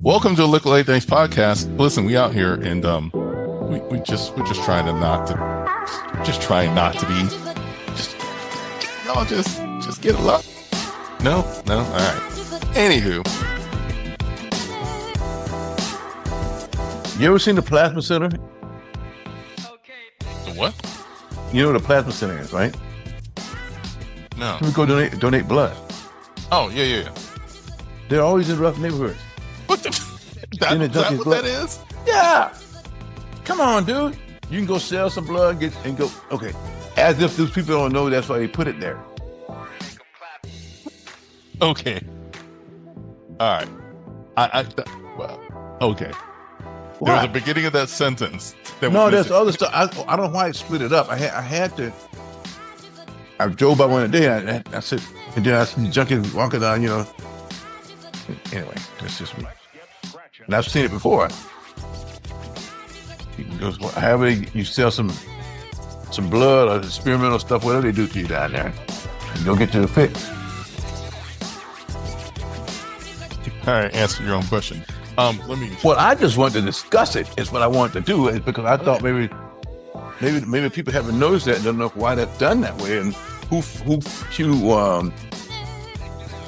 Welcome to the Liquid Late Thanks podcast. Listen, we out here and we're just trying not to be just get a lot. No, all right. Anywho, You ever seen the plasma center? the what? You know what a plasma center is, right? No. We go donate blood. Oh yeah. They're always in rough neighborhoods. What the? Is that what blood. that is? Yeah. Come on, dude. You can go sell some blood, go. Okay. As if those people don't know that's why they put it there. Okay. All right. Well, okay. Why? There was a beginning of that sentence. No, there's other stuff. I don't know why it split it up. I had to. I drove by one day. I said, and then I see junkies walking down. Anyway, that's just me. And I've seen it before. You can go, however you sell some blood or experimental stuff, whatever they do to you down there, and go get you a fix. All right, answer your own question. Let me. Well, I just want to discuss it. Is what I want to do. Is because I thought maybe people haven't noticed that and don't know why that's done that way, and who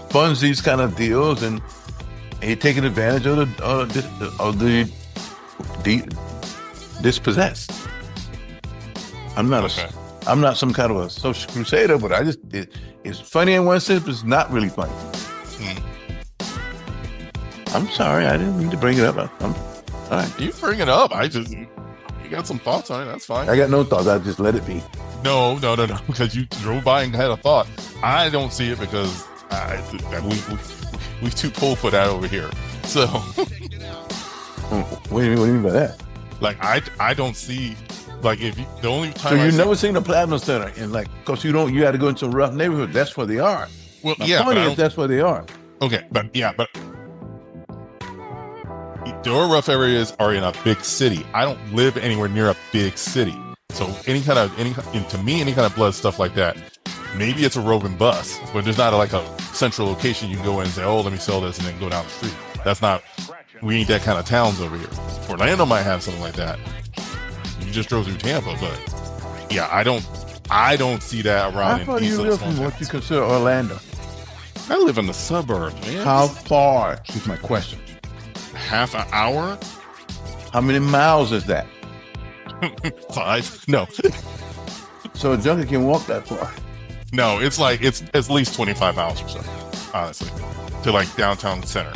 funds these kind of deals and taking advantage of the dispossessed. I'm not some kind of a social crusader, but it's funny in one sense, but it's not really funny. I'm sorry, I didn't mean to bring it up. I'm all right. You bring it up. You got some thoughts on it. That's fine. I got no thoughts. I just let it be. No. Because you drove by and had a thought. I don't see it because we too cool for that over here. So, What do you mean by that? like, I don't see, like, if you, the only time. So you've never seen a plasma center, and because you had to go into a rough neighborhood. That's where they are. Well, My yeah, point is that's where they are. Okay, but the rough areas are in a big city. I don't live anywhere near a big city, so any kind of blood stuff like that, maybe it's a roving bus, but there's not a central location you can go in and say, oh, let me sell this, and then go down the street. That's not. We ain't that kind of towns over here. Orlando might have something like that. You just drove through Tampa, but yeah, I don't see that around. How far do you live from what you consider Orlando? I live in the suburbs, man. How far is my question. Half an hour? How many miles is that? 5? No. So a junkie can walk that far. No, it's at least 25 miles or so, honestly, to downtown center.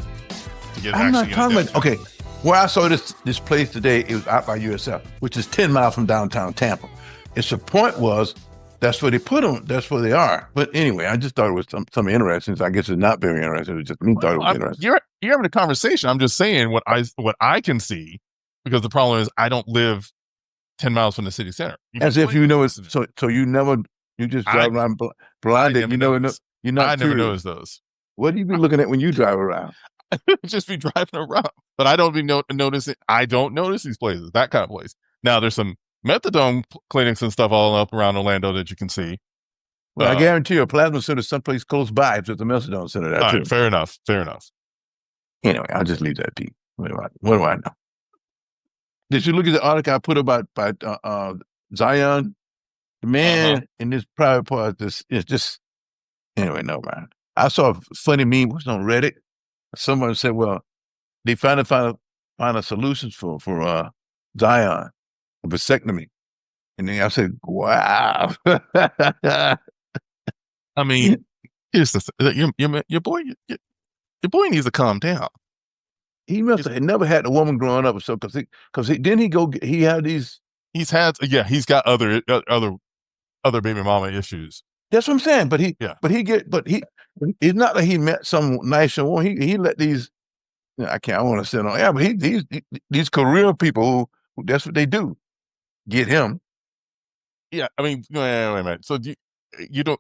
To get I'm not talking about, okay, where I saw this place today, it was out by USF, which is 10 miles from downtown Tampa. The point was, that's where they put them, that's where they are. But anyway, I just thought it was something interesting. So I guess it's not very interesting. It was just me thought it was interesting. You're having a conversation. I'm just saying what I can see, because the problem is I don't live 10 miles from the city center. As if you know it's, so you just drive around blinded. You're not I never curious. notice those. What do you be looking at when you drive around? Just be driving around, but I don't be noticing. I don't notice these places, that kind of place. Now there's some methadone clinics and stuff all up around Orlando that you can see. Well, I guarantee you a plasma center someplace close by if there's a methadone center there too. Right, fair enough. Anyway, I'll just leave that be. What do I know? Did you look at the article I put about Zion? The man in this private part, is just anyway. No man. I saw a funny meme was on Reddit. Someone said, "Well, they finally found a solution for Zion, a vasectomy," and then I said, "Wow." I mean, here's the your boy needs to calm down. He must have never had a woman growing up, so because he had these. He's got other baby mama issues. That's what I'm saying. But it's not that he met some nice woman. He let these. I want to sit on. Yeah, but these career people who that's what they do. Get him. Yeah, I mean, wait a minute. So you don't.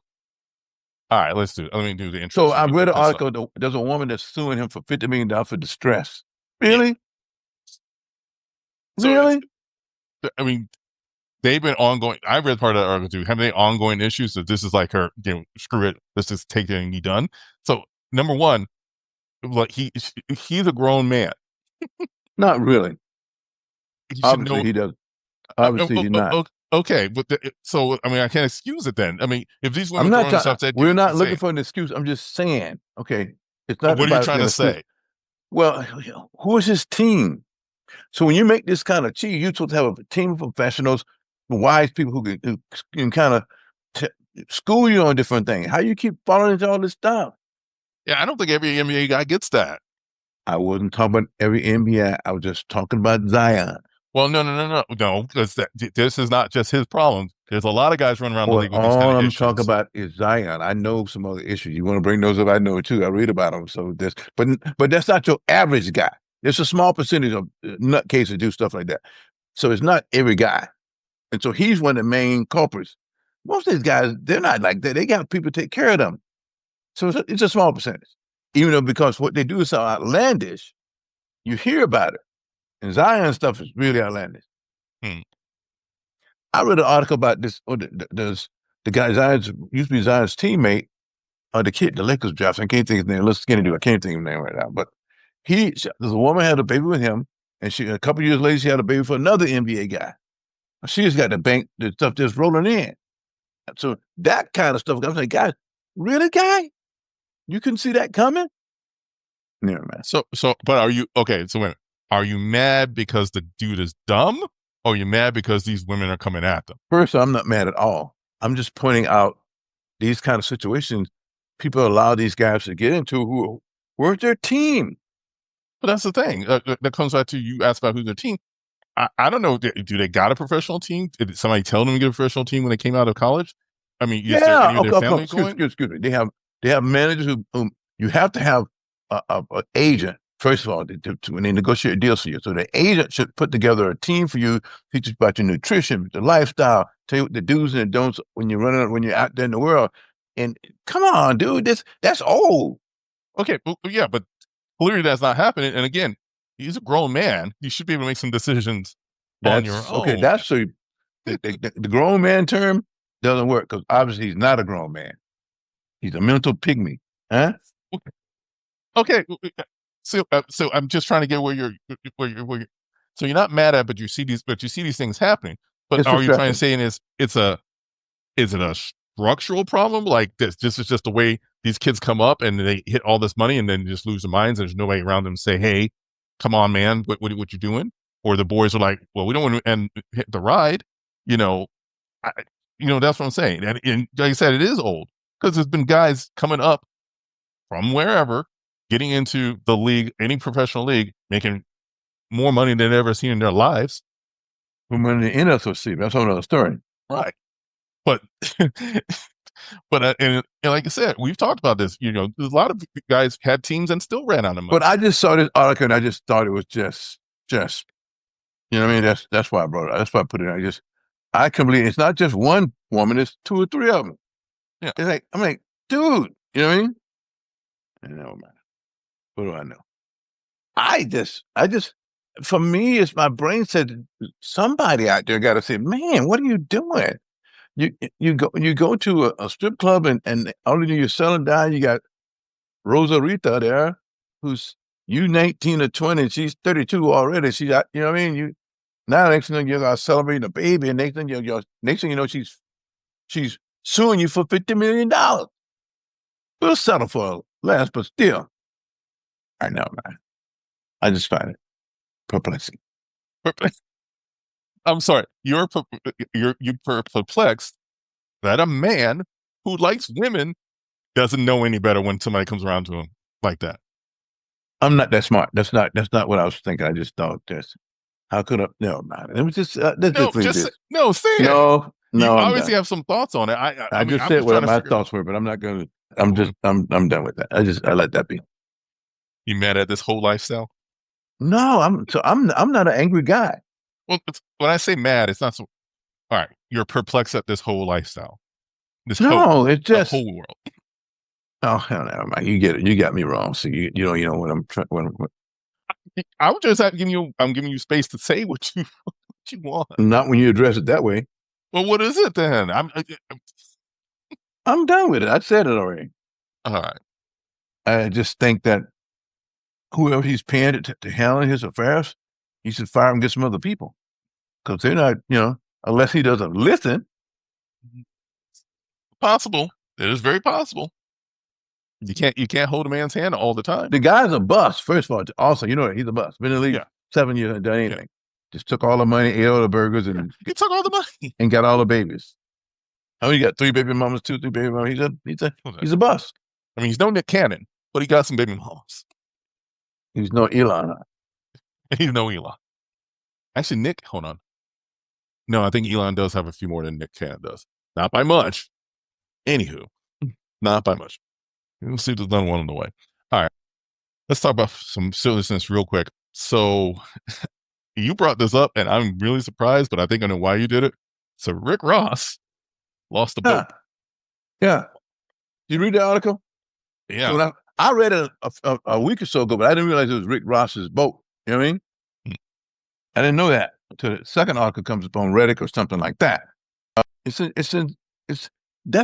All right, let me do the intro. So I read an article. There's a woman that's suing him for $50 million for distress. Really? So really? I mean, they've been ongoing. I read part of the article too. Have they ongoing issues? So this is like her, screw it. Let's just take it and be done. So number one, like he's a grown man. Not really. You should Obviously, know. he does. Obviously, he's not. Okay, but so I mean, I can't excuse it then. I mean, if these I'm women not throwing trying. themselves at We're dudes not and looking saying, for an excuse. I'm just saying. Okay, it's not "What are you about trying an to excuse. say?" Well, who is his team? So when you make this kind of cheese, you're supposed to have a team of professionals, wise people who can kind of t- school you on different things. How you keep falling into all this stuff? Yeah, I don't think every NBA guy gets that. I wasn't talking about every NBA. I was just talking about Zion. Well, no, because this is not just his problem. There's a lot of guys running around the Well, league with these kind all of I'm talking issues. about is Zion. I know some other issues. You want to bring those up? I know too. I read about them. So this, but that's not your average guy. There's a small percentage of nutcases do stuff like that. So it's not every guy. And so he's one of the main culprits. Most of these guys, they're not like that. They got people to take care of them. So it's a small percentage. Even though because what they do is so outlandish, you hear about it. And Zion stuff is really outlandish. Hmm. I read an article about this. The guy Zion's used to be Zion's teammate, the kid, the Lakers draft. I can't think of his name. Let's skinny dude. I can't think of his name right now. But there's a woman had a baby with him, and a couple years later she had a baby for another NBA guy. She just got the stuff just rolling in. So that kind of stuff. I'm like, guys, really, guy? You couldn't see that coming? Never mind. But are you okay? So wait, are you mad because the dude is dumb, or are you mad because these women are coming at them? First, I'm not mad at all. I'm just pointing out these kind of situations people allow these guys to get into where's their team? But that's the thing. That comes back to you asked about who's their team. I don't know. Do they got a professional team? Did somebody tell them to get a professional team when they came out of college? I mean, is there Yeah. any of their Okay. Okay. family going? Excuse me. They have managers who you have to have a agent first of all when they negotiate deals for you. So the agent should put together a team for you, teach you about your nutrition, the lifestyle, tell you what the do's and don'ts when you're out there in the world. And come on, dude, that's old. Okay, yeah, but clearly that's not happening. And again, he's a grown man. You should be able to make some decisions on your That's okay. own. That's the grown man term doesn't work because obviously he's not a grown man. He's a mental pygmy. Huh? Okay, so I'm just trying to get where you're. So you're not mad at, but you see these things happening. But It's are you trying to distressing. say is it a structural problem like this? This is just the way these kids come up and they hit all this money and then just lose their minds. There's nobody around them to say, "Hey, come on, man, what you doing?" Or the boys are like, "Well, we don't want to and hit the ride." You know, I, that's what I'm saying. And like I said, it is old because there's been guys coming up from wherever, getting into the league, any professional league, making more money than they've ever seen in their lives. When we're in the NSOC, that's another story. Right. But and like I said, we've talked about this. There's a lot of guys had teams and still ran out of But money. I just saw this article and I just thought it was just you know what I mean. That's why I brought it. That's why I put it. I can believe it's not just one woman. It's two or three of them. Yeah. It's like I'm like, dude, you know what I mean? No man. What do I know? I just, for me, it's my brain said somebody out there got to say, man, what are you doing? You go to a strip club and only you're selling down. You got Rosa Rita there, who's you 19 or 20, she's 32 already. She's out, you know what I mean? Now next thing you're gonna celebrate a baby, and next thing you know, she's suing you for $50 million. We'll settle for less, but still, I know, man. I just find it perplexing. I'm sorry, you're perplexed that a man who likes women doesn't know any better when somebody comes around to him like that. I'm not that smart. That's not what I was thinking. I just thought this. How could I? No, man. It was just let's No, just leave this. no, say it. No, You no, I'm obviously done. have some thoughts on it. I I mean, just I'm said just trying what to my figure. thoughts were, but I'm not going to. I'm done with that. I let that be. You mad at this whole lifestyle? No, I'm not an angry guy. Well, when I say mad, it's not so. All right, you're perplexed at this whole lifestyle, No, it's the just whole world. oh hell no, man. You get it. You got me wrong. So you know what I'm trying. I was just I'm giving you space to say what you want. Not when you address it that way. Well, what is it then? I'm done with it. I said it already. All right. I just think that whoever he's paying to handle his affairs, he should fire him and get some other people because they're not, unless he doesn't listen. Possible. It is very possible. You can't hold a man's hand all the time. The guy's a bust. First of all, also, he's a bust. Been in the league Yeah. 7 years, hasn't done anything. Just took all the money, ate all the burgers, and He took all the money. and got all the babies. Oh, he got 3 baby mamas, 2, 3 baby mamas. He's a bust. I mean, he's no Nick Cannon, but he got some baby mamas. He's no Elon. He's no Elon. Actually, Nick, hold on. No, I think Elon does have a few more than Nick Cannon does. Not by much. Anywho, not by much. We'll see if there's another one on the way. All right. Let's talk about some silliness real quick. So you brought this up, and I'm really surprised, but I think I know why you did it. So Rick Ross lost the boat. Yeah. Did you read the article? Yeah. So I read it a week or so ago, but I didn't realize it was Rick Ross's boat. You know what I mean? I didn't know that until the second article comes up on Reddit or something like that. That's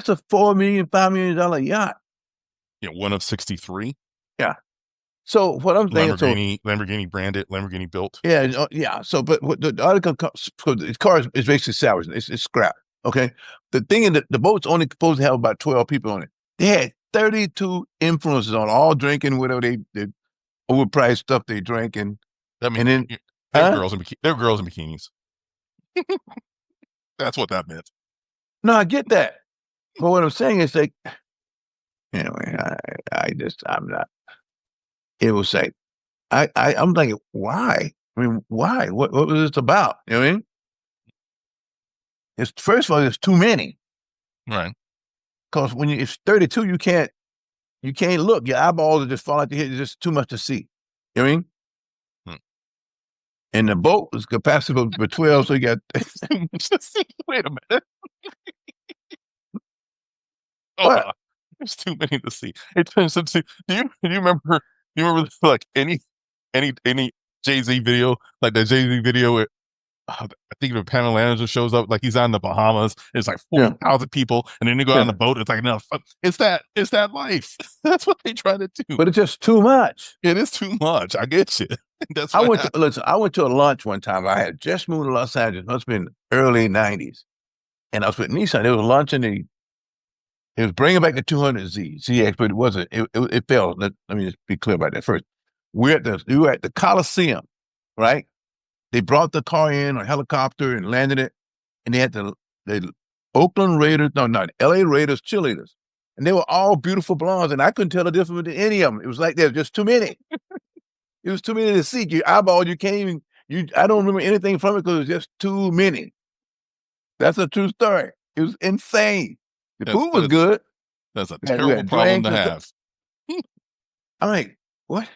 a $4 million, $5 million yacht. Yeah, one of 63. Yeah. So what I'm saying, Lamborghini branded, Lamborghini built. Yeah, yeah. So, but what the article the car is basically salvage. It's scrap. Okay. The thing is that the boat's only supposed to have about 12 people on it. They had 32 influencers on, all drinking whatever they overpriced stuff they drank, and then they're girls in bikinis. That's what that meant. No, I get that, but what I'm saying is like, anyway, I'm not. It was like, I'm thinking, why? I mean, why? What was this about? You know what I mean? It's first of all, there's too many, right? Because when it's 32, you can't look. Your eyeballs are just fall out the head. It's just too much to see. You know what I mean? And the boat was capacity for 12, so you got. Wait a minute. There's too many to see. It turns into. Do you remember? Do you remember like any Jay-Z video, like that Jay-Z video? I think the Pamela manager shows up, like he's on the Bahamas. It's like 40,000 people, and then they go on the boat. It's like enough. It's that life. That's what they try to do. But it's just too much. It is too much. I get you. That's I went to a lunch one time. I had just moved to Los Angeles. It must have been early 90s, and I was with Nissan. There was a lunch, and it was bringing back the 200Z ZX, but it wasn't. It failed. Let me just be clear about that first. We were at the Coliseum, right? They brought the car in on a helicopter and landed it, and they had the Oakland Raiders, no, not LA Raiders cheerleaders, and they were all beautiful blondes, and I couldn't tell the difference between any of them. It was like there were just too many. It was too many to see. Your eyeball, you can't even. I don't remember anything from it because it was just too many. That's a true story. It was insane. The food was good. That's a terrible problem to have. I'm like, what?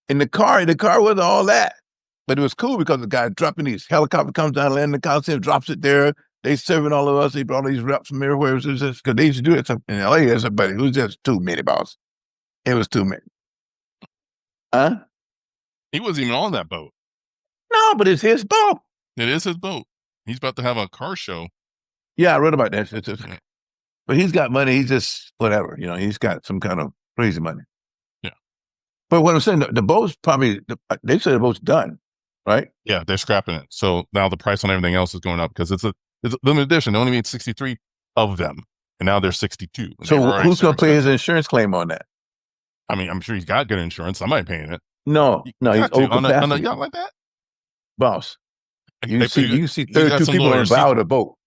In the car wasn't all that. But it was cool because the guy dropping these helicopter comes down, lands in the Coliseum, drops it there. They serving all of us. They brought all these reps from everywhere. It was just because they used to do it in LA, but it was just too many, boss. It was too many. Huh? He wasn't even on that boat. No, but it's his boat. It is his boat. He's about to have a car show. Yeah, I read about that. But he's got money. He's just whatever. He's got some kind of crazy money. Yeah. But what I'm saying, the boat's probably, they said the boat's done. Right? Yeah, they're scrapping it. So now the price on everything else is going up because it's a limited edition. They only made 63 of them, and now there's 62. So who's going to pay his insurance claim on that? I mean, I'm sure he's got good insurance. Somebody paying it. No, he's on a yacht like that, boss. You see 32 people on the bow of the boat.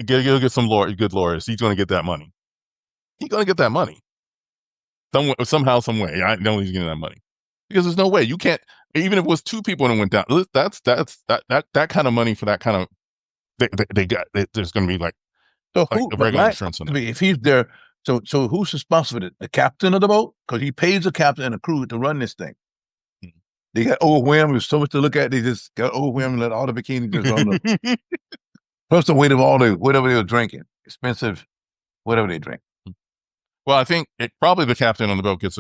He'll get some good lawyers. He's going to get that money. He's going to get that money somehow, some way. I know he's getting that money because there's no way you can't. Even if it was 2 people and it went down, that's that kind of money for that kind of they got. There's going to be like a regular insurance on it. If he's there, so who's responsible for it? The captain of the boat, because he pays the captain and the crew to run this thing. They got overwhelmed. There's so much to look at. They just got overwhelmed and let all the bikinis just run. Plus the weight of all the whatever they were drinking, expensive, whatever they drink. Well, I think probably the captain on the boat gets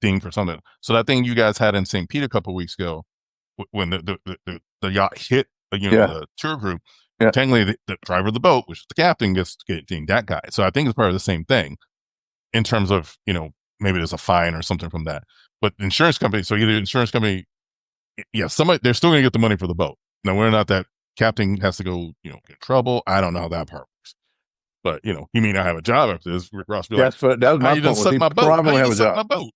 dinged for something. So that thing you guys had in St. Pete a couple of weeks ago, when the yacht hit, the tour group, technically the driver of the boat, which is the captain, gets dinged. That guy. So I think it's part of the same thing, in terms of maybe there's a fine or something from that. but insurance company. So either insurance company, yeah, somebody they're still going to get the money for the boat. Now, whether or not that captain has to go, get in trouble, I don't know how that part works. But he may not have a job after this. Rick Ross be like, that was "How my you done point. Was sunk he my boat? probably How don't you have done a sunk job? my boat?"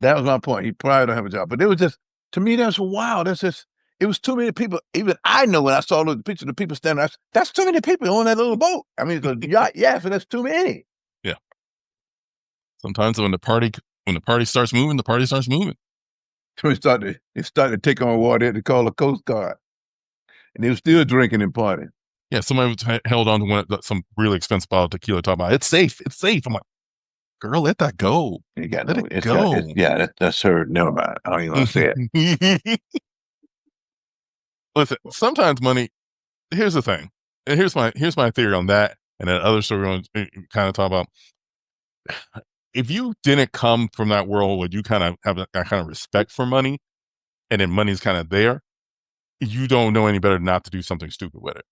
That was my point. He probably don't have a job. But it was just, to me, that's wow. That's just, it was too many people. Even I know when I saw the picture of the people standing, that's too many people on that little boat. I mean, it's a yacht, yeah, so that's too many. Yeah. Sometimes when the party starts moving, the party starts moving. So it started to take on water. They had to call the Coast Guard, and they were still drinking and partying. Yeah, somebody held on to some really expensive bottle of tequila. Talking about it's safe. It's safe. I'm like, girl, let that go. And you got Let no, it go. that's her. Never mind. I don't even want to say it. Listen, sometimes money. Here's the thing. And here's my theory on that, and then other story on kind of talk about. If you didn't come from that world where you kind of have that kind of respect for money, and then money's kind of there, you don't know any better not to do something stupid with it,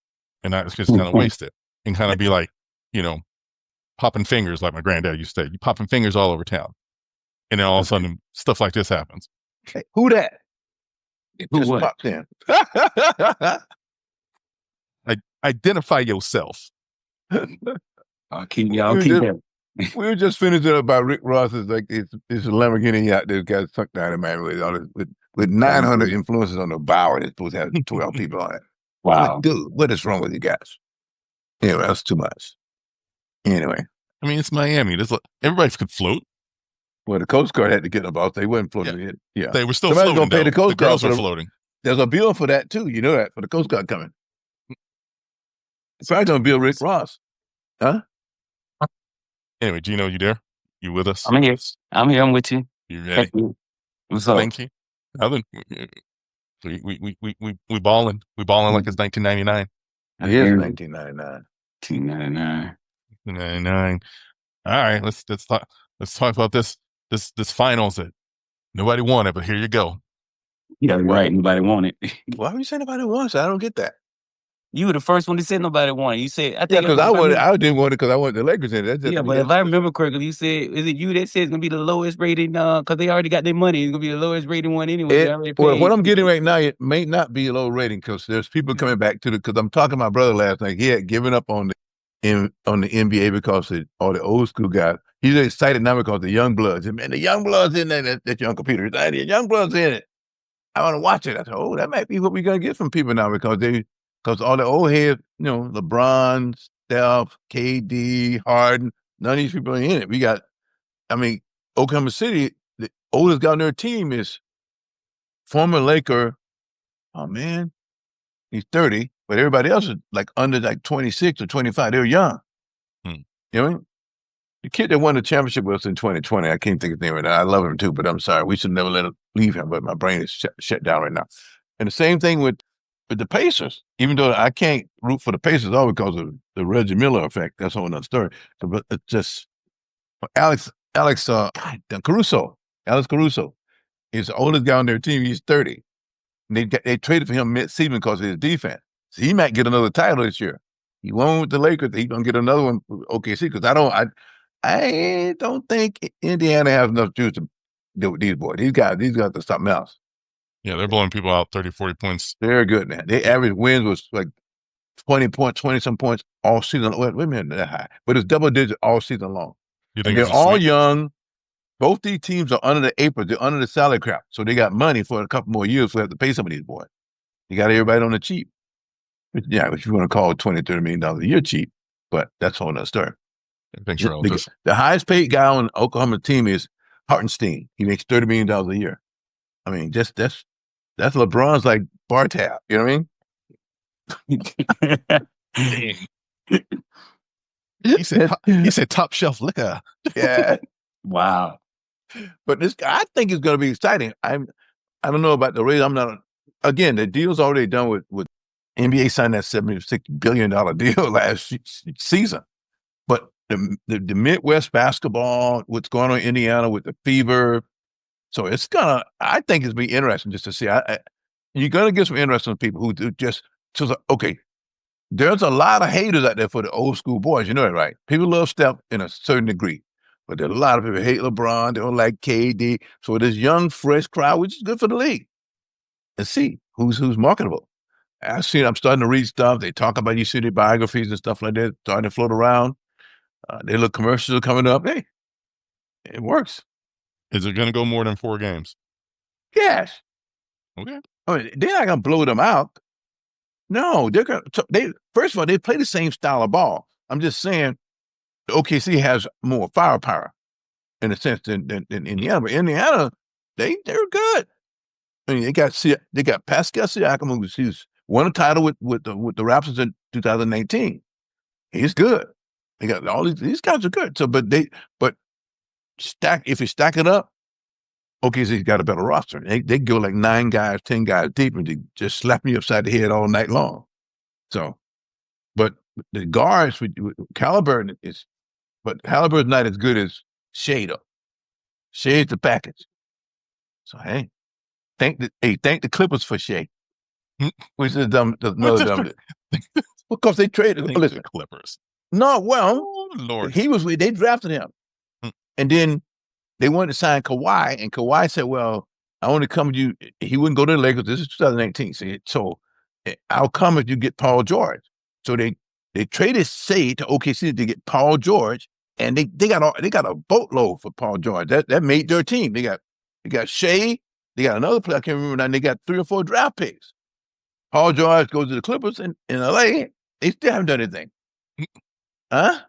and not just kind of waste it and kind of be like, popping fingers like my granddad used to say. You popping fingers all over town, and then all of a sudden stuff like this happens. Hey, who that? It Who just what? popped in. Identify yourself. I'll keep We that. We were just finishing up about Rick Ross's it's a Lamborghini yacht that got sunk down in Miami with 900 influencers on the bow, and it's supposed to have 12 people on it. Wow. Like, dude, what is wrong with you guys? Anyway, that's too much. Anyway, I mean, it's Miami. Everybody could float. well, the Coast Guard had to get involved. They wasn't floating it. Yeah, They were still somebody's floating. gonna pay the Coast Guard. Girls were floating. There's a bill for that too. You know that, for the Coast Guard coming. It's probably gonna bill Rick Ross, huh? Anyway, Gino, you there? You with us? I'm here. I'm with you. You ready? What's up? Thank you. Nothing. We balling. We balling like it's 1999. It is 1999. 1999. 99. All right, let's talk about this finals that nobody wanted, but here you go. Yeah, right. Nobody wanted. Why would you say nobody wants it? I don't get that. You were the first one to say nobody wanted. You said, I Yeah, think because I didn't want it because I wanted the Lakers in it. yeah, but if I remember correctly, you said, is it you that said it's gonna be the lowest rated? Because they already got their money. It's gonna be the lowest rated one anyway. Well, what I'm getting right now, it may not be a low rating because there's people coming back to because I'm talking to my brother last night. He had given up on the NBA because all the old school guys. He's excited now because the young bloods. Man, the young bloods in there. That young computer. The young bloods in it. I want to watch it. I said, oh, that might be what we're gonna get from people now because all the old heads, LeBron, Steph, KD, Harden, none of these people are in it. We got, Oklahoma City, the oldest guy on their team is former Laker. Oh man, he's 30, but everybody else is like under 26 or 25. They're young. You know what I mean? The kid that won the championship with us in 2020, I can't think of his name right now. I love him too, but I'm sorry. We should never let him leave him, but my brain is shut down right now. And the same thing with the Pacers, even though I can't root for the Pacers all because of the Reggie Miller effect. That's a whole nother story. But it's just Alex Caruso. Alex Caruso is the oldest guy on their team. He's 30. And they traded for him mid-season because of his defense. So he might get another title this year. He won with the Lakers. He's gonna get another one with OKC because I don't think Indiana has enough juice to do with these boys. These guys are something else. Yeah, they're blowing people out 30, 40 points. They're good now. Their average wins was like 20 points, 20-some points all season. Wait a minute, that high. But it's double digit all season long. You And think they're it's a all sweep? young. Both these teams are under the apron. They're under the salary cap. So they got money for a couple more years. So we have to pay some of these boys. You got everybody on the cheap. But yeah, if you want to call $20, $30 million a year cheap, but that's a whole nother story. Thanks, relative. The highest paid guy on the Oklahoma team is Hartenstein. He makes $30 million a year. I mean, that's LeBron's like bar tab. You know what I mean? He said top shelf liquor. Yeah. Wow. But I think it's going to be exciting. I don't know about the rate. Again, the deal's already done with NBA signed that $76 billion deal last season. But the Midwest basketball, what's going on in Indiana with the fever. So I think it's be interesting just to see. You're going to get some interesting people who do okay, there's a lot of haters out there for the old school boys. You know that, right? People love Steph in a certain degree. but there are a lot of people hate LeBron. They don't like KD. So this young, fresh crowd, which is good for the league. And see who's marketable. I'm starting to read stuff. They talk about, you see their biographies and stuff like that starting to float around. They look commercials are coming up. Hey, it works. Is it going to go more than 4 games? Yes. Okay. I mean, they're not going to blow them out. No, they're going to. First of all, they play the same style of ball. I'm just saying, the OKC has more firepower in a sense than Indiana. But Indiana, they're good. I mean, they got Pascal Siakam, who's won a title with the Raptors in 2019. He's good. They got all these guys are good. So, but if you stack it up, OKC's got a better roster. They go like 9 guys, 10 guys deep, and they just slap me upside the head all night long. So, but the guards with Halliburton Halliburton's not as good as Shea though. Shea's the package. So hey, thank the Clippers for Shea. Which is another dumb. Because they traded. Listen, the Clippers. No, well, Oh, Lord. they drafted him, and then they wanted to sign Kawhi, and Kawhi said, "Well, I want to come with you." He wouldn't go to the Lakers. This is 2018. So I'll come if you get Paul George. So they traded Shea to OKC to get Paul George, and they got a boatload for Paul George. That made their team. They got Shea. They got another player I can't remember now. And they got 3 or 4 draft picks. Paul George goes to the Clippers in LA. They still haven't done anything. Huh?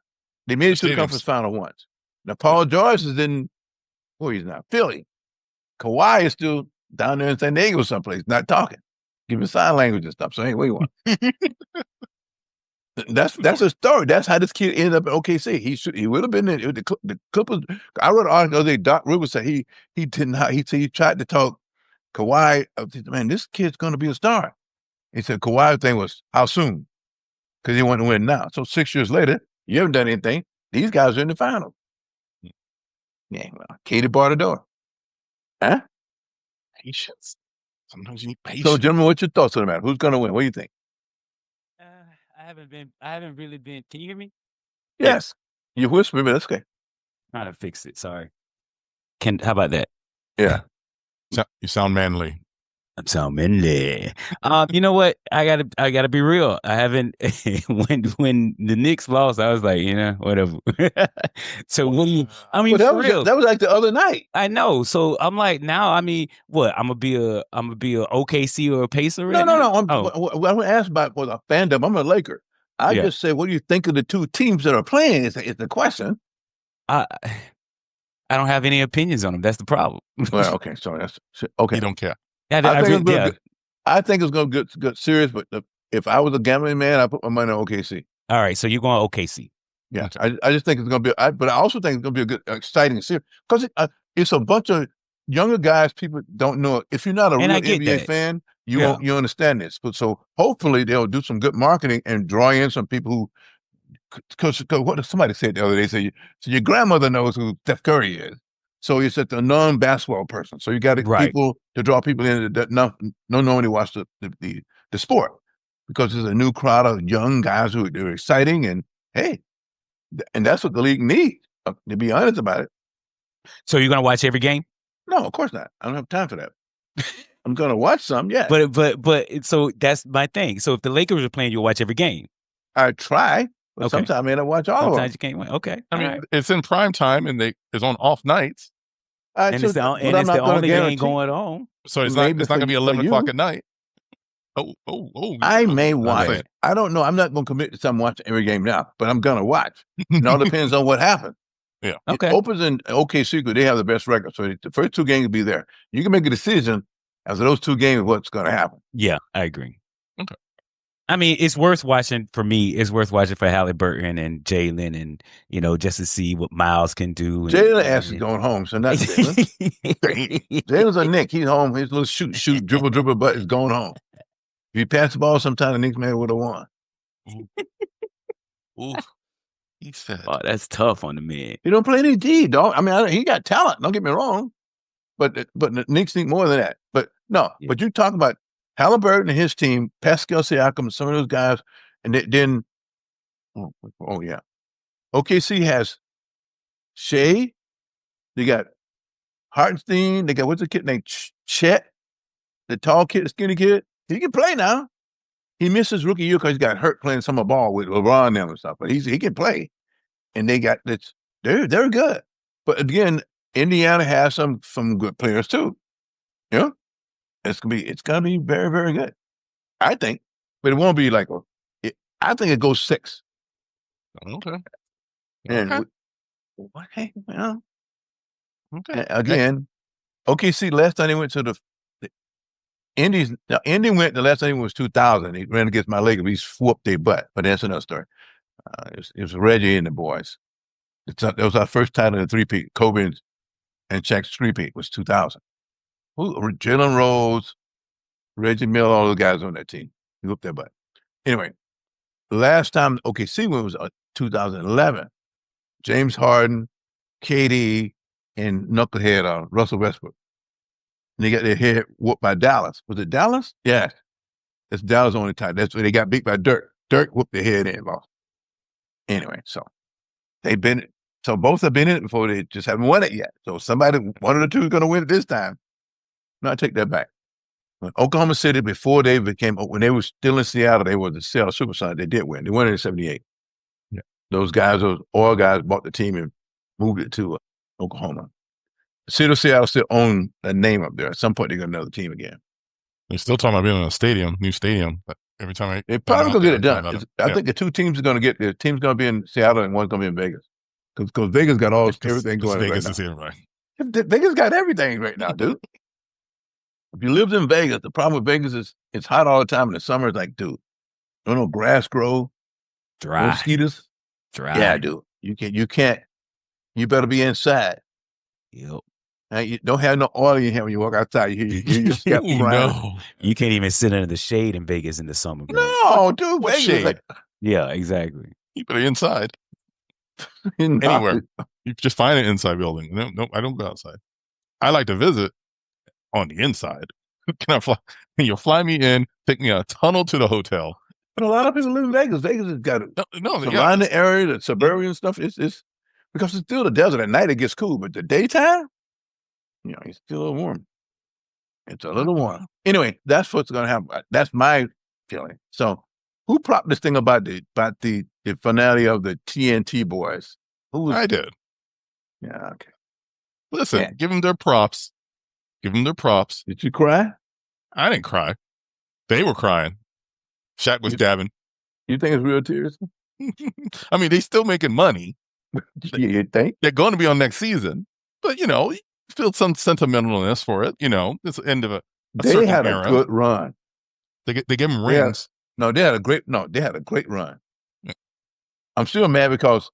They made it to the conference final once. Now Paul George is in where he's now, Philly. Kawhi is still down there in San Diego someplace, not talking, giving sign language and stuff. So hey, what do you want? That's a story. That's how this kid ended up at OKC. He would have been in the Clippers. I read an article the other day. Doc Rivers said he didn't. He said he tried to talk Kawhi. Man, this kid's going to be a star. He said Kawhi's thing was how soon, because he wanted to win now. So 6 years later, you haven't done anything. These guys are in the finals. Yeah, well, Katie bought the door. Huh? Patience. Sometimes you need patience. So, gentlemen, what's your thoughts on the matter? Who's going to win? What do you think? I haven't really been. Can you hear me? Yes. You whisper, but that's okay. Trying to fix it. Sorry. How about that? Yeah. You sound manly. I'm so manly. You know what? I gotta be real. I haven't when the Knicks lost, I was like, whatever. So for real. That was like the other night. I know. So I'm like, now, what? I'm gonna be a OKC or a Pacer right No. now? I'm going to ask about a fandom. I'm a Laker. I just say, what do you think of the 2 teams that are playing? Is the question. I don't have any opinions on them. That's the problem. Well, okay. So that's okay. You don't care. I think it's going to get serious, but if I was a gambling man, I put my money on OKC. All right, so you're going OKC. Yeah, I just think it's going to be, but I also think it's going to be a good, exciting series because it's a bunch of younger guys. People don't know. If you're not a real NBA fan, you understand this. But so hopefully they'll do some good marketing and draw in some people who. Because what somebody said the other day, so your grandmother knows who Steph Curry is. So you're such a non-basketball person. So you got people to draw people in that don't normally watch the sport because there's a new crowd of young guys who are exciting and hey, and that's what the league needs. To be honest about it. So you're gonna watch every game? No, of course not. I don't have time for that. I'm gonna watch some, yeah. But so that's my thing. So if the Lakers are playing, you'll watch every game. I try. But sometimes I may not watch all of them. Sometimes you can't win. Okay. I mean, it's in prime time and it's on off nights. And it's the only game going on. So it's not going to be 11 o'clock at night. Oh. I may watch. I don't know. I'm not going to commit to something watching every game now, but I'm going to watch. It all depends on what happens. Yeah. Okay. It opens in OKC because they have the best record. So the first 2 games will be there. You can make a decision after those 2 games what's going to happen. Yeah, I agree. Okay. I mean, it's worth watching for me. It's worth watching for Halliburton and Jalen and, just to see what Miles can do. Jalen is going home, so not Jalen. Jalen's a Nick. He's home. His little shoot, dribble, but is going home. If you pass the ball sometime, the Knicks man would have won. Ooh. He said. Oh, that's tough on the man. He don't play any D, dog. I mean, he got talent. Don't get me wrong. But the Knicks need more than that. But no, but you talk about Halliburton and his team, Pascal Siakam, some of those guys, and then, OKC has Shea. They got Hartenstein. They got what's the kid named Chet, the tall kid, the skinny kid. He can play now. He missed his rookie year because he got hurt playing summer ball with LeBron and them and stuff. But he can play, and they got this. They're good. But again, Indiana has some good players too. You know, it's gonna be very, very good. I think, but it won't be like I think it goes 6. Okay. And Okay. hey, well, Okay. again, OKC last time they went to the Indies. Now, Indy went the last time he was 2000. He ran against my Lakers. He whooped their butt. But that's another story. It was Reggie and the boys. That was our first title in 3-peat. Kobe and Shaq's 3-peat was 2000. Jalen Rose, Reggie Miller, all those guys on that team. He whooped their butt. Anyway, the last time OKC went was 2011. James Harden, KD, and knucklehead Russell Westbrook. And they got their head whooped by Dallas. Was it Dallas? Yeah. It's Dallas only time. That's when they got beat by Dirk. Dirk whooped their head in, lost. Anyway, so both have been in it before. They just haven't won it yet. So one of the two is going to win it this time. No, I take that back. When Oklahoma City, when they were still in Seattle, they were the Seattle Supersonics. They did win. They won it in 78. Yeah. Those oil guys bought the team and moved it to Oklahoma. The city of Seattle still own a name up there. At some point, they're going to know the team again. They're still talking about building a new stadium. But every time They're probably going to get it done. I think the two teams are going to get the team's going to be in Seattle and one's going to be in Vegas. Because Vegas got everything going on. Vegas is everybody. Vegas got everything right now, dude. If you lived in Vegas, the problem with Vegas is it's hot all the time. In the summer, it's like, dude, no grass grow, Dry. no mosquitoes. Dry. Yeah, dude. You can't. You better be inside. Yep. You don't have no oil in your hand when you walk outside. You hear your scalp frying. No. You can't even sit under the shade in Vegas in the summer, man. No, dude. What Vegas shade? is like Yeah, exactly. You better inside. Anywhere. You just find an inside building. No, I don't go outside. I like to visit on the inside. Can I fly? You'll fly me in, take me a tunnel to the hotel. But a lot of people live in Vegas. Vegas has got surrounding area, the suburban stuff. It's because it's still the desert. At night it gets cool, but the daytime, it's still a little warm. It's a little warm. Anyway, that's what's going to happen. That's my feeling. So, who propped this thing about the finale of the TNT boys? I did. Yeah. Okay. Listen, give them their props. Give them their props. Did you cry? I didn't cry. They were crying. Shaq was dabbing. You think it's real tears? I mean, they still making money. You think? They're going to be on next season. But, you feel some sentimentalness for it. It's the end of a They had era. a good run. They give them rings. They had a great run. Yeah. I'm still mad because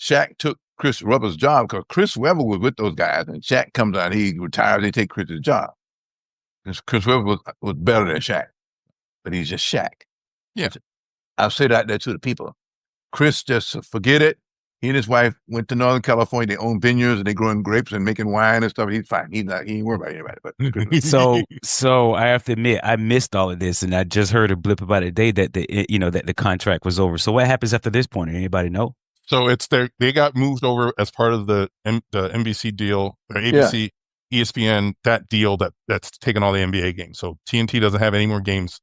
Shaq took Chris Webber's job because Chris Webber was with those guys, and Shaq comes out, he retires, they take Chris's job. Chris Webber was better than Shaq, but he's just Shaq. Yeah. I'll say that there to the people. Chris just forget it. He and his wife went to Northern California. They own vineyards and they growing grapes and making wine and stuff. He's fine. He ain't worried about anybody. But So I have to admit, I missed all of this, and I just heard a blip about it today that the contract was over. So what happens after this point? Anybody know? So they got moved over as part of the NBC deal, or ABC, ESPN, that deal that's taken all the NBA games. So TNT doesn't have any more games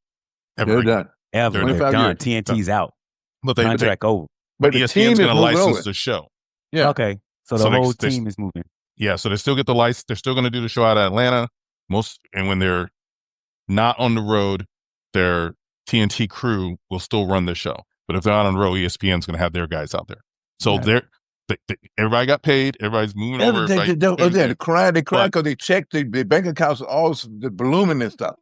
ever. They're done. They're done. TNT's out. But contract over. But ESPN's going to license the show. Yeah. Okay. So the whole team is moving. Yeah. So they still get the license. They're still going to do the show out of Atlanta. And when they're not on the road, their TNT crew will still run the show. But if they're not on the road, ESPN's going to have their guys out there. So everybody got paid. Everybody's moving over. They cried because they checked the bank accounts, all the ballooning and stuff.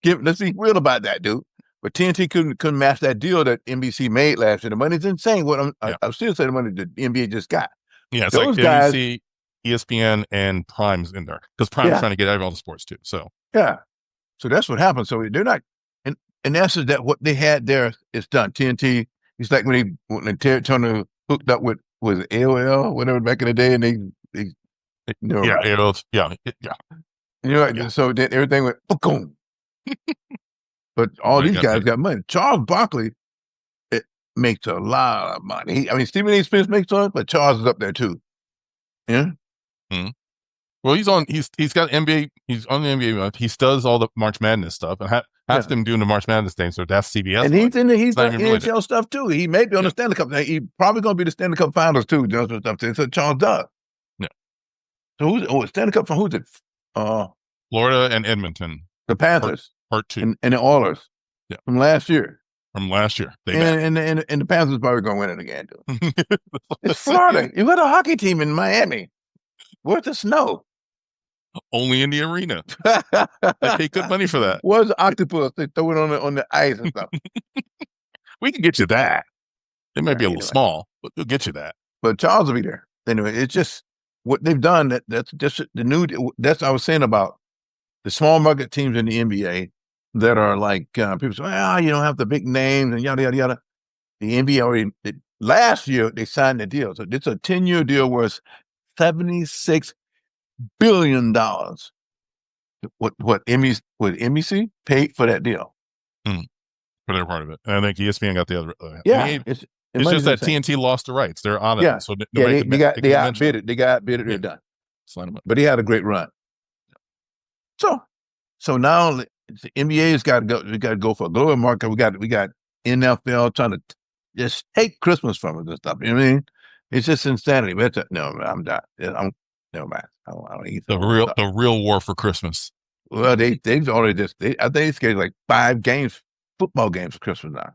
Let's be real about that, dude. But TNT couldn't match that deal that NBC made last year. The money's insane. I'm still saying the money the NBA just got. Yeah, it's those like guys, NBC, ESPN, and Prime's in there because Prime's trying to get all the sports too. So so that's what happened. So they're not. In essence, that what they had there is done. TNT. It's like when Terry Turner hooked up with AOL, whatever back in the day, and they AOL, So then everything went boom. But all these guys got money. Charles Barkley makes a lot of money. Stephen A. Smith makes on it, but Charles is up there too. Yeah. Well, he's got NBA. He's on the NBA. He does all the March Madness stuff, and half them doing the March Madness thing. So that's CBS. And he's It's not done even related. NHL stuff too. He may be on the Stanley Cup. He probably going to be the Stanley Cup Finals too. Doing some stuff. So Charles does. Yeah. So Stanley Cup from who's it? Florida and Edmonton. The Panthers. Part 2. And the Oilers. Yeah. From last year. And the Panthers probably going to win it again. Too. It's Florida. You got a hockey team in Miami. Where's the snow? Only in the arena. They pay good money for that. Where's the octopus? They throw it on the ice and stuff. We can get you that. It might be a little small, but we'll get you that. But Charles will be there. Anyway, it's just what they've done. That's just the new. That's what I was saying about the small market teams in the NBA that are like people say, you don't have the big names and yada yada yada. The NBA already last year they signed the deal, so it's a 10-year deal worth $76 billion. What MEC paid for that deal? For their part of it, and I think ESPN got the other. It's just that TNT lost the rights. They're on it, so they outbid it. They got outbid it. They're done. But he had a great run. So now the NBA's got to go. We got to go for a global market. We got NFL trying to just take Christmas from us and stuff. You know what I mean? It's just insanity. I'm done. Never mind. I don't eat the real war for Christmas. Well, they've already I think they scheduled like 5 football games for Christmas now.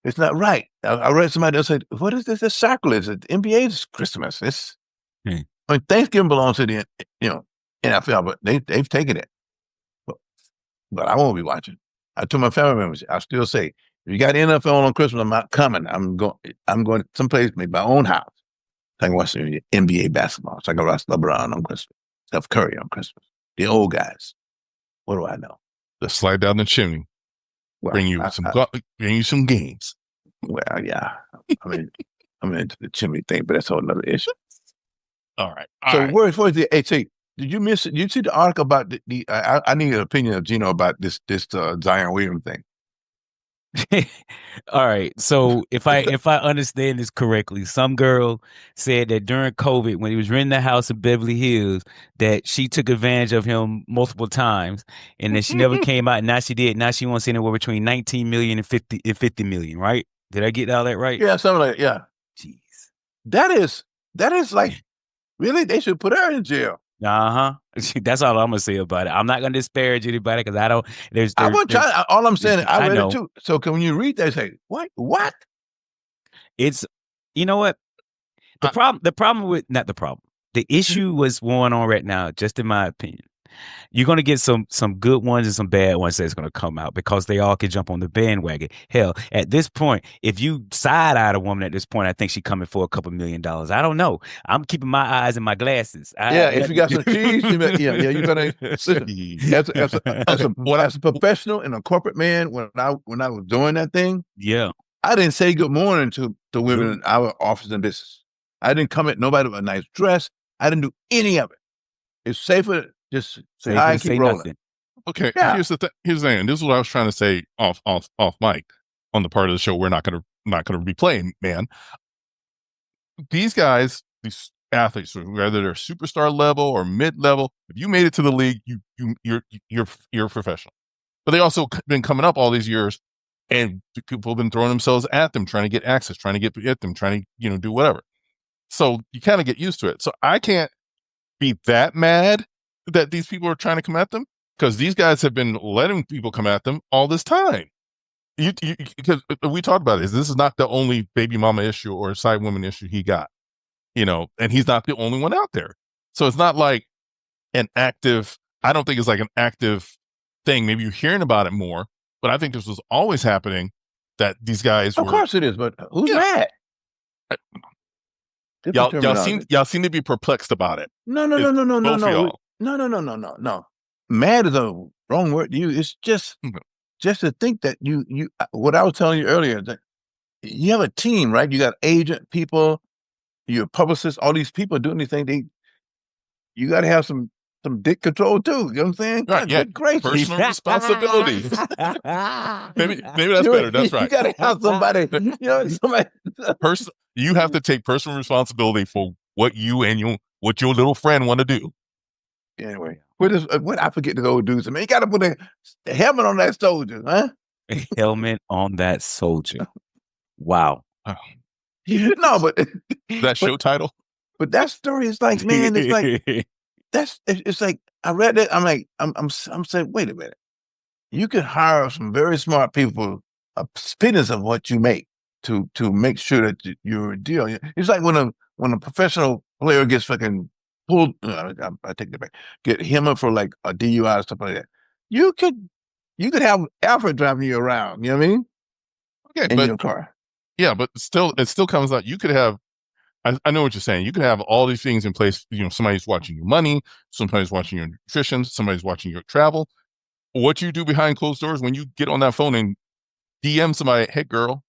It's not right. I read somebody else said, "What is this? It's sacrilege. The NBA's Christmas. I mean, Thanksgiving belongs to the NFL, but they've taken it. But I won't be watching. I told my family members, I still say, if you got NFL on Christmas, I'm not coming. I'm going someplace, maybe my own house. I can watch the NBA basketball. So I can watch LeBron on Christmas, Steph Curry on Christmas. The old guys. What do I know? Just slide down the chimney. Well, bring you some games. Well, yeah. I'm into the chimney thing, but that's a whole other issue. All right. Where's the HA? Did you miss it? Did you see the article about I need an opinion of Gino about this Zion Williams thing. All right. So if I understand this correctly, some girl said that during COVID, when he was renting the house in Beverly Hills, that she took advantage of him multiple times, and that she never came out. And now she did. Now she wants anywhere between 19 million and 50 million. Right? Did I get all that right? Yeah, something like that. Yeah. Jeez. That is like really. They should put her in jail. That's all I'm gonna say about it. I'm not gonna disparage anybody because I don't. I won't try. All I'm saying, I read it too. So when you read that, say what? It's what the problem with not the problem. The issue was going on right now. Just in my opinion, you're gonna get some good ones and some bad ones that's gonna come out because they all can jump on the bandwagon. Hell, at this point, if you side-eyed a woman at this point, I think she's coming for a couple $1 million. I don't know. I'm keeping my eyes and my glasses. If you got some cheese, you better listen. As a professional and a corporate man, when I was doing that thing, I didn't say good morning to women in our office and business. I didn't come at nobody with a nice dress. I didn't do any of it. It's safer. Just say hi and keep rolling. Nothing. Okay, here's the thing. This is what I was trying to say off mic on the part of the show we're not gonna be playing, man. These guys, these athletes, whether they're superstar level or mid level, if you made it to the league, you're a professional. But they also been coming up all these years, and people have been throwing themselves at them, trying to get access, trying to get at them, trying to do whatever. So you kind of get used to it. So I can't be that mad that these people are trying to come at them, because these guys have been letting people come at them all this time. Because we talked about this. This is not the only baby mama issue or side woman issue he got, and he's not the only one out there. So it's not like I don't think it's like an active thing. Maybe you're hearing about it more, but I think this was always happening, that these guys Of course it is, but who's mad? Y'all seem to be perplexed about it. No. No. Mad is a wrong word to use. It's just to think that you what I was telling you earlier, that you have a team, right? You got agent people, your publicists, all these people doing these things. You got to have some dick control too. You know what I'm saying? Right, yeah. Great. Personal responsibility. maybe that's better. That's right. You got to have somebody. You have to take personal responsibility for what your little friend want to do. Anyway, what I forget the old dudes. Man, you got to put the helmet on that soldier, huh? A helmet on that soldier. Wow. No, but That show title. But that story is like, man, it's like it's like I read it. I'm like, I'm saying, wait a minute. You could hire some very smart people, a pittance of what you make to make sure that you're a deal. It's like when a professional player gets fucking pulled. I take that back. Get him up for like a DUI or stuff like that. You could have Alfred driving you around. You know what I mean? Okay, In but your car. yeah, but still, it still comes out. You could have. I know what you're saying. You could have all these things in place. Somebody's watching your money, somebody's watching your nutrition, somebody's watching your travel. What you do behind closed doors when you get on that phone and DM somebody, hey girl,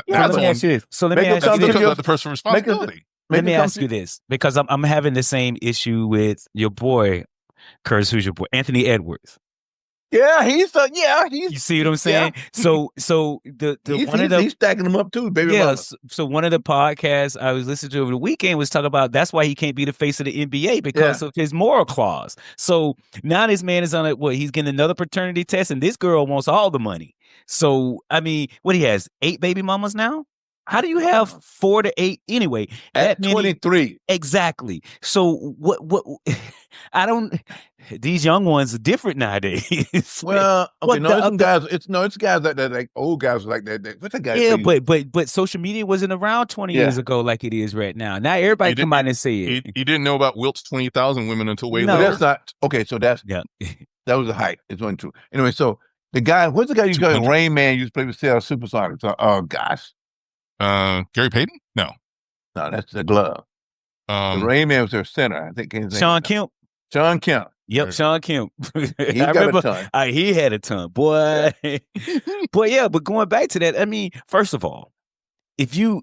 Yeah, let me ask you this. So let me Make it ask you sound Because this. like that's the person's responsibility. Let me ask you this, because I'm having the same issue with your boy, Curtis, who's your boy, Anthony Edwards. Yeah, he's You see what I'm saying? So the one of the he's stacking them up too, baby. yeah. Mama. So one of the podcasts I was listening to over the weekend was talking about that's why he can't be the face of the NBA because of his moral clause. So now this man is on it. What, he's getting another paternity test, and this girl wants all the money. So I mean, what, he has 8 baby mamas now? How do you have 4 to 8 anyway? At 23. Exactly. So what I don't, these young ones are different nowadays. Well, okay, What it's guys. It's guys that like old guys like that. What's that guy? yeah, but social media wasn't around 20 years ago like it is right now. Now everybody come out and say it. You didn't know about Wilt's 20,000 women until way No. later. That's not okay. So that was a hype. It's one true. Anyway, so the guy, what's the guy you got? Rain Man used to play with Seattle Supersonics. Oh gosh, Gary Payton? No, that's the glove. The Rain Man was their center. I think Sean Kemp. Sean Kemp. Yep, Sean Kemp. He got a ton. He had a ton, boy. But yeah, but going back to that, I mean, first of all, if you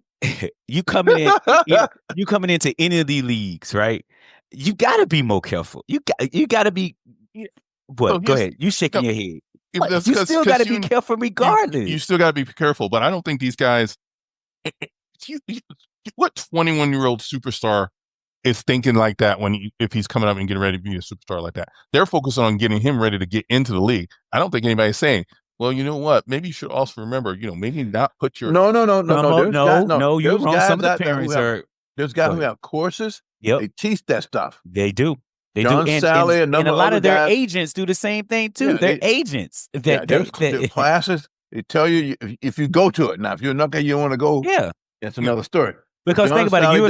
coming into any of these leagues, right? You got to be more careful. You got to be. What? Go ahead. You shaking your head. You still got to be careful regardless. You still got to be careful, but I don't think these guys. What 21-year-old superstar is thinking like that if he's coming up and getting ready to be a superstar like that? They're focused on getting him ready to get into the league. I don't think anybody's saying, well, you know what? Maybe you should also remember, maybe not put your No. You're wrong. Some of the parents there's guys who have courses. Yep. They teach that stuff. They do. They John do. And Sally, a lot of their agents do the same thing too. Yeah, they're agents. There's classes. They tell you if you go to it. Now, if you're not you want to go, that's another story. Because think about it, you're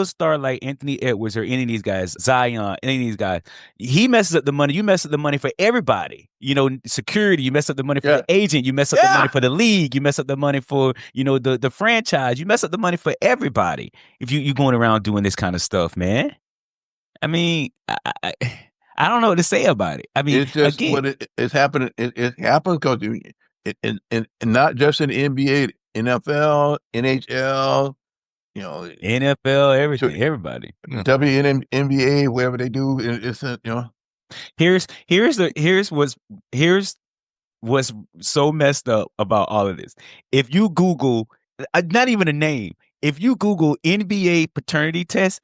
a star like Anthony Edwards or any of these guys, Zion, any of these guys. He messes up the money. You mess up the money for everybody. Security. You mess up the money for the agent. You mess up the money for the league. You mess up the money for the franchise. You mess up the money for everybody if you going around doing this kind of stuff, man. I mean, I don't know what to say about it. I mean, it's just it's happening. It happens because and not just in the NBA. NFL, NHL, NFL, everything, everybody. WNBA, whatever they do, Here's what's so messed up about all of this. If you Google, not even a name, if you Google NBA paternity test,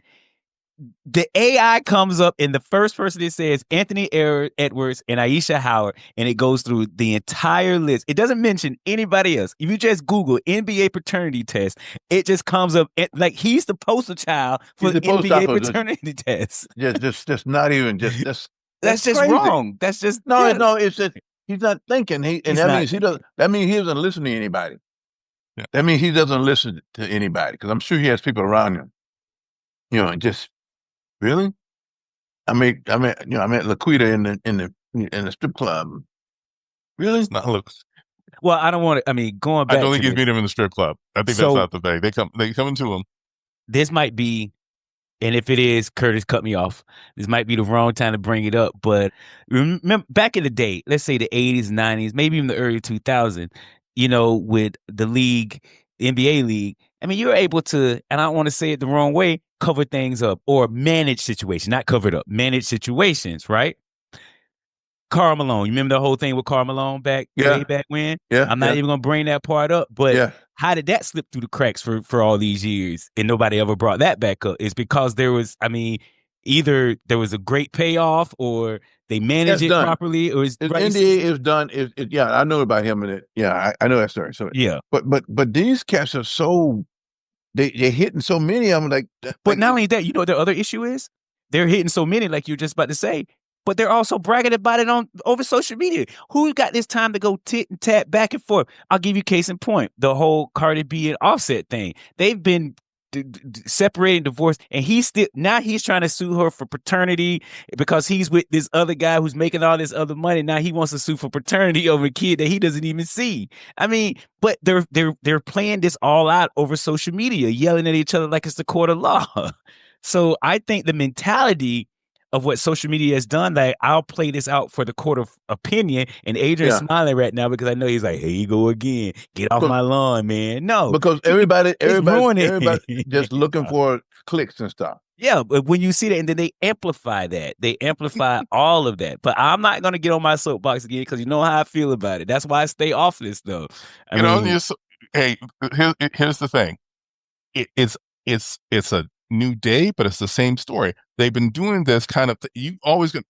the AI comes up and the first person it says Anthony Edwards and Aisha Howard, and it goes through the entire list. It doesn't mention anybody else. If you just Google NBA paternity test, it just comes up like he's the poster child for the NBA paternity test. Just not even just that's just crazy. Wrong. That's just no. It's just he's not thinking. That means he doesn't listen to anybody. Yeah. That means he doesn't listen to anybody because I'm sure he has people around him. Just. Really? I met Laquita in the strip club. Really? It's not Lucas. Well, I don't want to. I mean, going back. I don't think he's meeting him in the strip club. I think that's not the thing. They come into him. This might be, and if it is, Curtis, cut me off. This might be the wrong time to bring it up. But remember, back in the day, let's say the 80s, 90s, maybe even the early 2000s, with the league, the NBA league. I mean, you're able to, and I don't want to say it the wrong way, cover things up or manage situations, not covered up, manage situations, right? Karl Malone, you remember the whole thing with Karl Malone back way back when? Yeah. I'm not even going to bring that part up, but how did that slip through the cracks for all these years and nobody ever brought that back up? It's because there was, I mean, either there was a great payoff or they managed it done. properly, or it's His right. NDA is done. Yeah, I know about him and it. Yeah, I know that story. So Yeah. but these cats are so they're hitting so many of them. Like, But not only that, you know what the other issue is? They're hitting so many, like you were just about to say, but they're also bragging about it over social media. Who got this time to go tit and tat back and forth? I'll give you case in point. The whole Cardi B and Offset thing. They've been separated, divorced, and he's trying to sue her for paternity because he's with this other guy who's making all this other money. Now he wants to sue for paternity over a kid that he doesn't even see. I mean, but they're playing this all out over social media, yelling at each other like it's the court of law. So I think the mentality of what social media has done, like, I'll play this out for the court of opinion, and Adrian's smiling right now because I know he's like, here you go again. Get off my lawn, man. No. Because everybody just looking for clicks and stuff. Yeah, but when you see that, and then they amplify that. They amplify all of that. But I'm not going to get on my soapbox again because you know how I feel about it. That's why I stay off this, though. Hey, here's the thing. It's a new day, but it's the same story. They've been doing this kind of you always get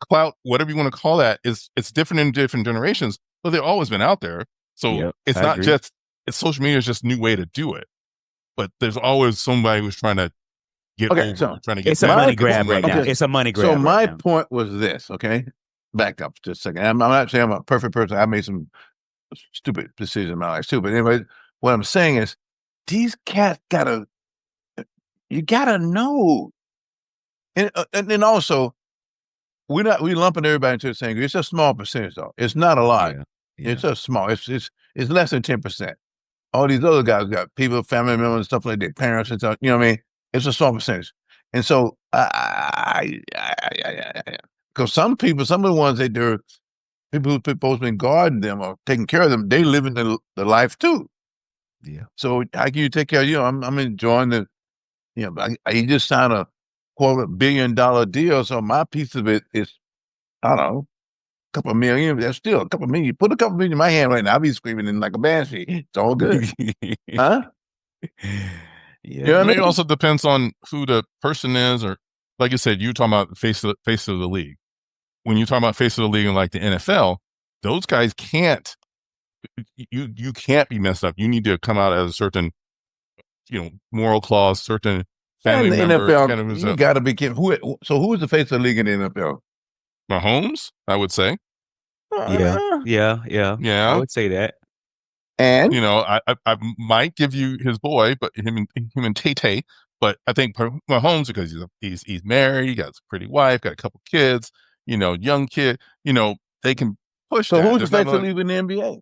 clout, whatever you want to call that, it's different in different generations, but they've always been out there. So it's not just social media is just a new way to do it. But there's always somebody who's trying to get over, trying to get it's a money grab right now. It's a money grab. So my point was this, okay? Back up just a second. I'm not saying I'm a perfect person. I made some stupid decisions in my life too. But anyway, what I'm saying is these cats you gotta know. And then also, we lumping everybody into the same group. It's a small percentage though. It's not a lot. Yeah. It's just small. It's less than 10%. All these other guys got people, family members, and stuff like their parents and stuff. You know what I mean? It's a small percentage. And so because some of the ones they're people who's supposed to be guarding them or taking care of them, they live in the life too. Yeah. So how can you take care of you? I'm enjoying the. I just signed a $250 million deal, so my piece of it is, I don't know, a couple of million. That's still a couple of million. Put a couple of million in my hand right now, I'll be screaming in like a banshee. It's all good. Huh? Yeah. You know what I mean? It also depends on who the person is, or like you said, you're talking about face of the league. When you talk about face of the league in like the NFL, those guys can't. You can't be messed up. You need to come out as a certain, moral clause, certain family member. NFL, you got to be careful. So who is the face of the league in the NFL? Mahomes, I would say. Yeah. I would say that. And I might give you his boy, but him and Tay. But I think Mahomes, because he's married, he got a pretty wife, got a couple kids, young kid, they can push. So who's the face of the league in the NBA?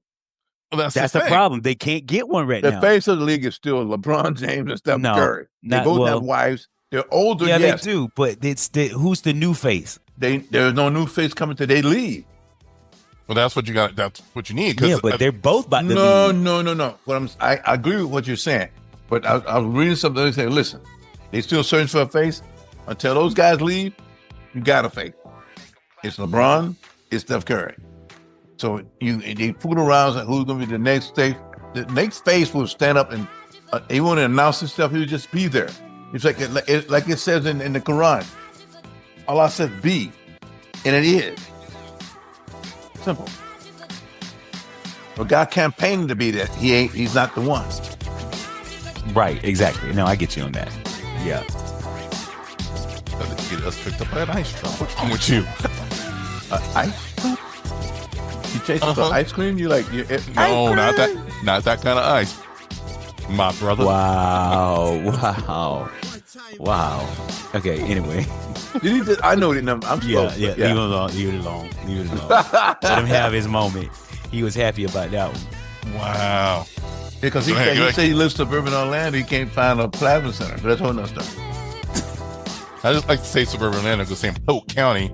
Well, that's the problem. They can't get one right now. The face of the league is still LeBron James and Steph Curry. They both have wives. They're older. Yeah, they do. But who's the new face? There's no new face coming to their league. Well, that's what you got. That's what you need. Yeah, but they're both about to leave. No. I agree with what you're saying. But I was reading something that said, listen, they still searching for a face. Until those guys leave, you got a face. It's LeBron. It's Steph Curry. So they fool around and who's going to be the next face. The next face will stand up and he won't announce his stuff. He'll just be there. It's like it says in the Quran. Allah says be, and it is. Simple. But God campaigned to be that. He's not the one. Right, exactly. No, I get you on that. Yeah. Get us picked up by an ice truck. What's wrong with you? Ice truck? You taste the ice cream? You like no, not that kind of ice, my brother. Wow. Okay. Anyway, I know it. I'm slow. Yeah. Leave it alone. Let him have his moment. He was happy about that one. Wow. Because he said he lives suburban Orlando. He can't find a plasma center. But that's whole nother stuff. I just like to say suburban Orlando because same Polk County.